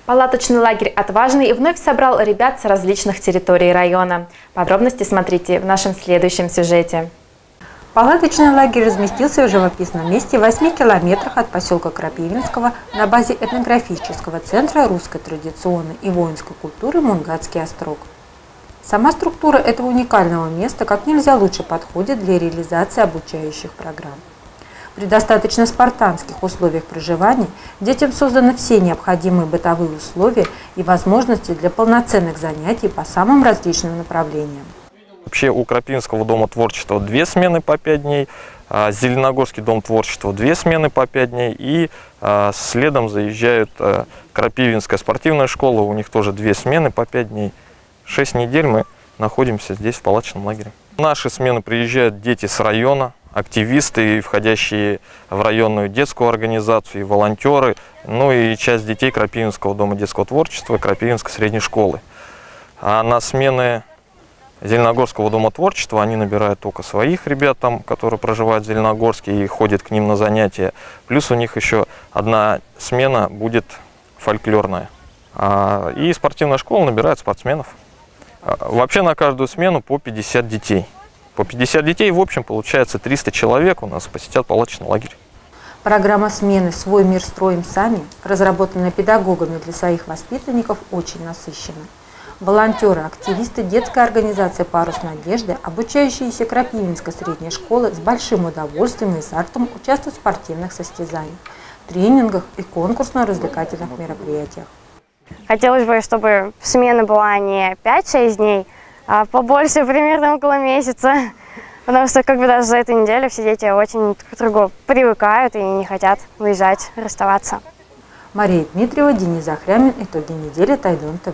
Палаточный лагерь «Отважный» вновь собрал ребят с различных территорий района. Подробности смотрите в нашем следующем сюжете. Палаточный лагерь разместился в живописном месте в 8 километрах от поселка Крапивинского на базе этнографического центра русской традиционной и воинской культуры «Мунгатский острог». Сама структура этого уникального места как нельзя лучше подходит для реализации обучающих программ. При достаточно спартанских условиях проживания детям созданы все необходимые бытовые условия и возможности для полноценных занятий по самым различным направлениям. Вообще у Крапивинского дома творчества 2 смены по 5 дней, Зеленогорский дом творчества 2 смены по 5 дней и следом заезжают Крапивинская спортивная школа, у них тоже 2 смены по 5 дней. 6 недель мы находимся здесь в палаточном лагере. В наши смены приезжают дети с района, активисты, входящие в районную детскую организацию, и волонтеры, ну и часть детей Крапивинского дома детского творчества, Крапивинской средней школы. А на смены Зеленогорского дома творчества они набирают только своих ребят, там, которые проживают в Зеленогорске и ходят к ним на занятия. Плюс у них еще одна смена будет фольклорная. И спортивная школа набирает спортсменов. Вообще на каждую смену по 50 детей. По 50 детей, в общем, получается 300 человек у нас посетят палаточный лагерь. Программа смены «Свой мир строим сами», разработанная педагогами для своих воспитанников, очень насыщена. Волонтеры, активисты детской организации «Парус надежды», обучающиеся Крапивинской средней школы с большим удовольствием и азартом участвуют в спортивных состязаниях, тренингах и конкурсно-развлекательных мероприятиях. Хотелось бы, чтобы смена была не 5-6 дней, а побольше, примерно около месяца. Потому что даже за эту неделю все дети очень друг к другу привыкают и не хотят уезжать, расставаться. Мария Дмитриева, Денис Захрямин. Итоги недели. Тайдун ТВ.